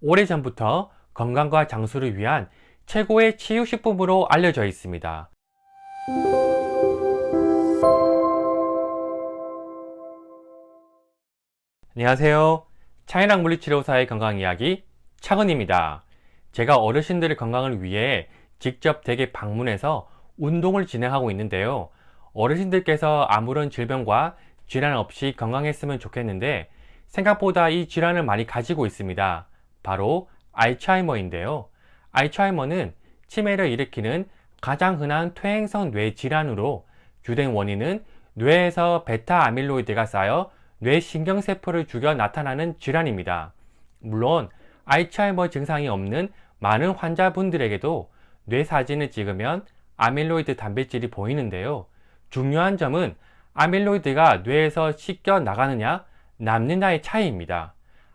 오래전부터 건강과 장수를 위한 최고의 치유식품으로 알려져 있습니다. 안녕하세요. 차이랑 물리치료사의 건강이야기 차근입니다. 제가 어르신들의 건강을 위해 직접 댁에 방문해서 운동을 진행하고 있는데요. 어르신들께서 아무런 질병과 질환 없이 건강했으면 좋겠는데 생각보다 이 질환을 많이 가지고 있습니다. 바로 알츠하이머인데요. 알츠하이머는 치매를 일으키는 가장 흔한 퇴행성 뇌 질환으로 주된 원인은 뇌에서 베타 아밀로이드가 쌓여 뇌신경세포를 죽여 나타나는 질환입니다. 물론 알츠하이머 증상이 없는 많은 환자분들에게도 뇌 사진을 찍으면 아밀로이드 단백질이 보이는데요. 중요한 점은 아밀로이드가 뇌에서 씻겨 나가느냐 남느냐의 차이입니다.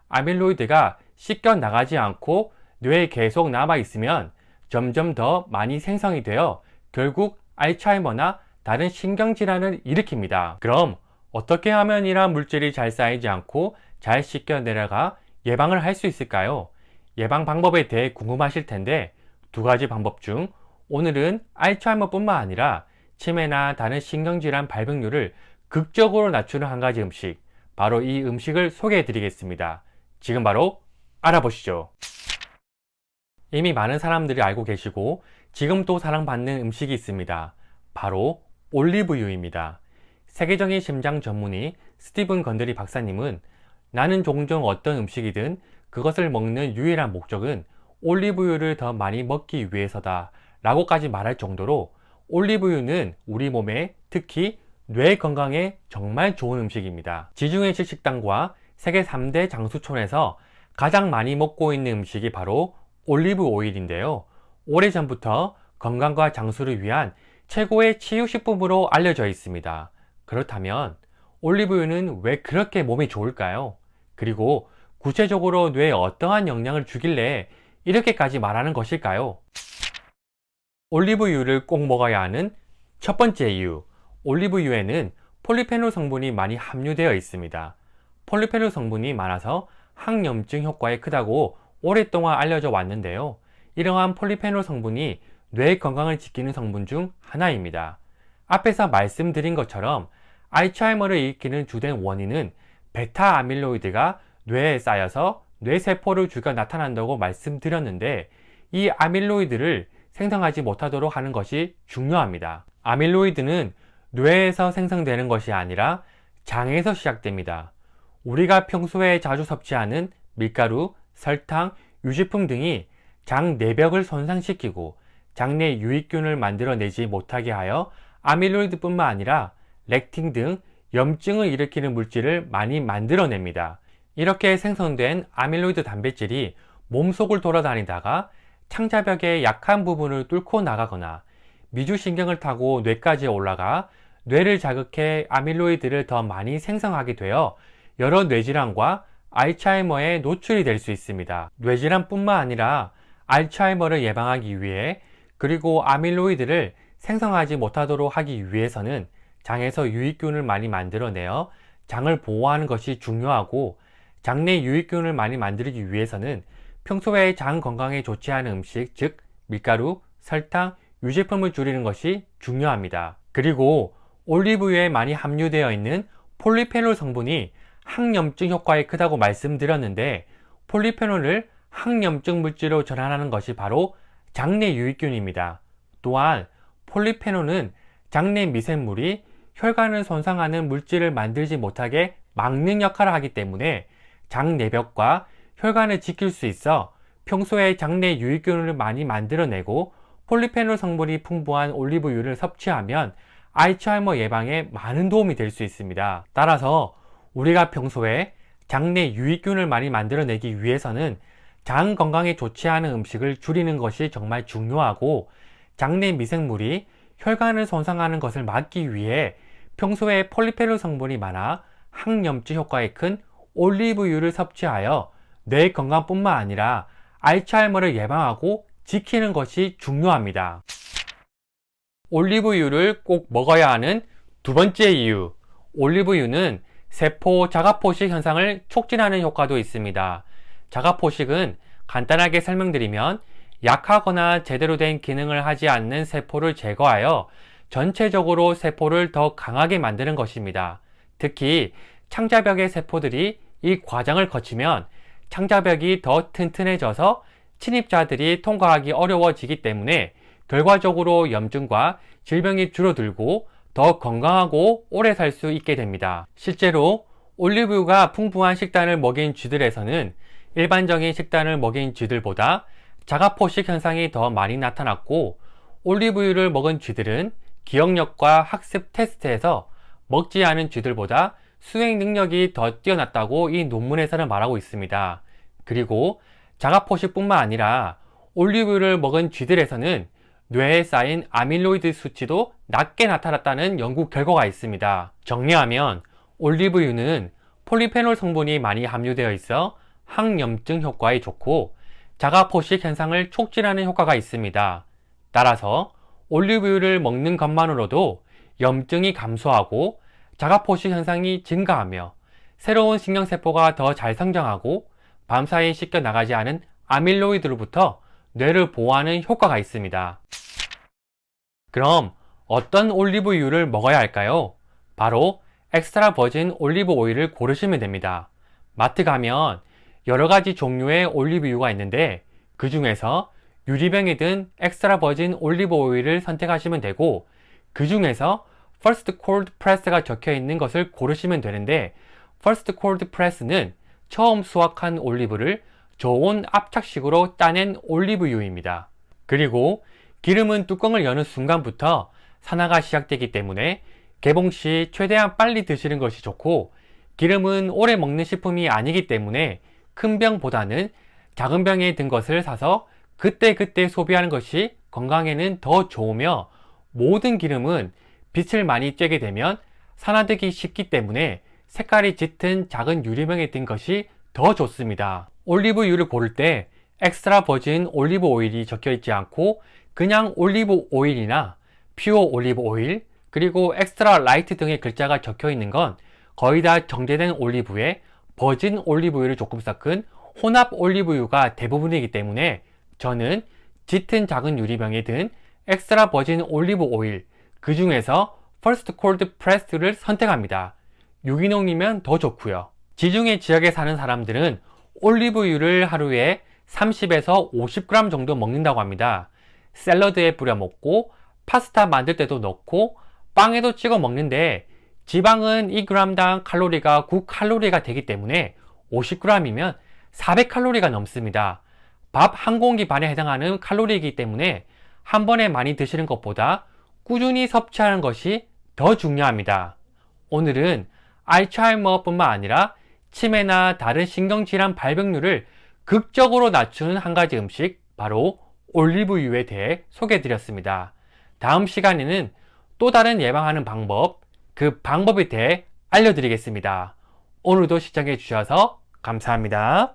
아밀로이드가 씻겨 나가지 않고 뇌에 계속 남아 있으면 점점 더 많이 생성이 되어 결국 알츠하이머나 다른 신경질환을 일으킵니다. 그럼 어떻게 하면 이러한 물질이 잘 쌓이지 않고 잘 씻겨 내려가 예방을 할 수 있을까요? 예방 방법에 대해 궁금하실 텐데 두 가지 방법 중 오늘은 알츠하이머뿐만 아니라 치매나 다른 신경질환 발병률을 극적으로 낮추는 한 가지 음식, 바로 이 음식을 소개해 드리겠습니다. 지금 바로 알아보시죠. 이미 많은 사람들이 알고 계시고 지금 또 사랑받는 음식이 있습니다. 바로 올리브유입니다. 세계적인 심장 전문의 스티븐 건드리 박사님은 나는 종종 어떤 음식이든 그것을 먹는 유일한 목적은 올리브유를 더 많이 먹기 위해서다 라고까지 말할 정도로 올리브유는 우리 몸에 특히 뇌 건강에 정말 좋은 음식입니다. 지중해식 식당과 세계 3대 장수촌에서 가장 많이 먹고 있는 음식이 바로 올리브 오일인데요. 오래전부터 건강과 장수를 위한 최고의 치유식품으로 알려져 있습니다. 그렇다면 올리브유는 왜 그렇게 몸에 좋을까요? 그리고 구체적으로 뇌에 어떠한 영향을 주길래 이렇게까지 말하는 것일까요? 올리브유를 꼭 먹어야 하는 첫 번째 이유, 올리브유에는 폴리페놀 성분이 많이 함유되어 있습니다. 폴리페놀 성분이 많아서 항염증 효과에 크다고 오랫동안 알려져 왔는데요. 이러한 폴리페놀 성분이 뇌 건강을 지키는 성분 중 하나입니다. 앞에서 말씀드린 것처럼 알츠하이머를 일으키는 주된 원인은 베타 아밀로이드가 뇌에 쌓여서 뇌세포를 죽여 나타난다고 말씀드렸는데 이 아밀로이드를 생성하지 못하도록 하는 것이 중요합니다. 아밀로이드는 뇌에서 생성되는 것이 아니라 장에서 시작됩니다. 우리가 평소에 자주 섭취하는 밀가루, 설탕, 유제품 등이 장 내벽을 손상시키고 장내 유익균을 만들어내지 못하게 하여 아밀로이드뿐만 아니라 렉틴 등 염증을 일으키는 물질을 많이 만들어냅니다. 이렇게 생성된 아밀로이드 단백질이 몸속을 돌아다니다가 창자벽의 약한 부분을 뚫고 나가거나 미주신경을 타고 뇌까지 올라가 뇌를 자극해 아밀로이드를 더 많이 생성하게 되어 여러 뇌질환과 알츠하이머에 노출이 될 수 있습니다. 뇌질환뿐만 아니라 알츠하이머를 예방하기 위해 그리고 아밀로이드를 생성하지 못하도록 하기 위해서는 장에서 유익균을 많이 만들어내어 장을 보호하는 것이 중요하고 장내 유익균을 많이 만들기 위해서는 평소에 장 건강에 좋지 않은 음식, 즉 밀가루, 설탕, 유제품을 줄이는 것이 중요합니다. 그리고 올리브유에 많이 함유되어 있는 폴리페놀 성분이 항염증 효과에 크다고 말씀드렸는데 폴리페놀을 항염증 물질로 전환하는 것이 바로 장내 유익균입니다. 또한 폴리페놀은 장내 미생물이 혈관을 손상하는 물질을 만들지 못하게 막는 역할을 하기 때문에 장 내벽과 혈관을 지킬 수 있어 평소에 장내 유익균을 많이 만들어내고 폴리페놀 성분이 풍부한 올리브유를 섭취하면 알츠하이머 예방에 많은 도움이 될 수 있습니다. 따라서 우리가 평소에 장내 유익균을 많이 만들어내기 위해서는 장 건강에 좋지 않은 음식을 줄이는 것이 정말 중요하고 장내 미생물이 혈관을 손상하는 것을 막기 위해 평소에 폴리페놀 성분이 많아 항염증 효과에 큰 올리브유를 섭취하여 뇌 건강뿐만 아니라 알츠하이머를 예방하고 지키는 것이 중요합니다. 올리브유를 꼭 먹어야 하는 두 번째 이유, 올리브유는 세포 자가포식 현상을 촉진하는 효과도 있습니다. 자가포식은 간단하게 설명드리면 약하거나 제대로 된 기능을 하지 않는 세포를 제거하여 전체적으로 세포를 더 강하게 만드는 것입니다. 특히 창자벽의 세포들이 이 과정을 거치면 창자벽이 더 튼튼해져서 침입자들이 통과하기 어려워지기 때문에 결과적으로 염증과 질병이 줄어들고 더 건강하고 오래 살 수 있게 됩니다. 실제로 올리브유가 풍부한 식단을 먹인 쥐들에서는 일반적인 식단을 먹인 쥐들보다 자가포식 현상이 더 많이 나타났고, 올리브유를 먹은 쥐들은 기억력과 학습 테스트에서 먹지 않은 쥐들보다 수행 능력이 더 뛰어났다고 이 논문에서는 말하고 있습니다. 그리고 자가포식뿐만 아니라 올리브유를 먹은 쥐들에서는 뇌에 쌓인 아밀로이드 수치도 낮게 나타났다는 연구 결과가 있습니다. 정리하면 올리브유는 폴리페놀 성분이 많이 함유되어 있어 항염증 효과에 좋고 자가포식 현상을 촉진하는 효과가 있습니다. 따라서 올리브유를 먹는 것만으로도 염증이 감소하고 자가포식 현상이 증가하며 새로운 신경세포가 더 잘 성장하고 밤사이 씻겨 나가지 않은 아밀로이드로부터 뇌를 보호하는 효과가 있습니다. 그럼 어떤 올리브유를 먹어야 할까요? 바로 엑스트라 버진 올리브 오일을 고르시면 됩니다. 마트 가면 여러 가지 종류의 올리브유가 있는데 그 중에서 유리병에 든 엑스트라 버진 올리브 오일을 선택하시면 되고, 그 중에서 First Cold Press가 적혀 있는 것을 고르시면 되는데, First Cold Press는 처음 수확한 올리브를 저온 압착식으로 따낸 올리브유입니다. 그리고 기름은 뚜껑을 여는 순간부터 산화가 시작되기 때문에 개봉 시 최대한 빨리 드시는 것이 좋고, 기름은 오래 먹는 식품이 아니기 때문에 큰 병보다는 작은 병에 든 것을 사서 그때그때 소비하는 것이 건강에는 더 좋으며, 모든 기름은 빛을 많이 쬐게 되면 산화되기 쉽기 때문에 색깔이 짙은 작은 유리병에 든 것이 더 좋습니다. 올리브유를 고를 때 엑스트라 버진 올리브 오일이 적혀 있지 않고 그냥 올리브 오일이나 퓨어 올리브 오일, 그리고 엑스트라 라이트 등의 글자가 적혀 있는 건 거의 다 정제된 올리브에 버진 올리브유를 조금 섞은 혼합 올리브유가 대부분이기 때문에 저는 짙은 작은 유리병에 든 엑스트라 버진 올리브 오일, 그 중에서 퍼스트 콜드 프레스를 선택합니다. 유기농이면 더 좋고요. 지중해 지역에 사는 사람들은 올리브유를 하루에 30에서 50g 정도 먹는다고 합니다. 샐러드에 뿌려 먹고 파스타 만들 때도 넣고 빵에도 찍어 먹는데, 지방은 2g당 칼로리가 9칼로리가 되기 때문에 50g이면 400칼로리가 넘습니다. 밥 한 공기 반에 해당하는 칼로리이기 때문에 한 번에 많이 드시는 것보다 꾸준히 섭취하는 것이 더 중요합니다. 오늘은 알츠하이머뿐만 아니라 치매나 다른 신경질환 발병률을 극적으로 낮추는 한 가지 음식, 바로 올리브유에 대해 소개해 드렸습니다. 다음 시간에는 또 다른 예방하는 방법, 그 방법에 대해 알려드리겠습니다. 오늘도 시청해 주셔서 감사합니다.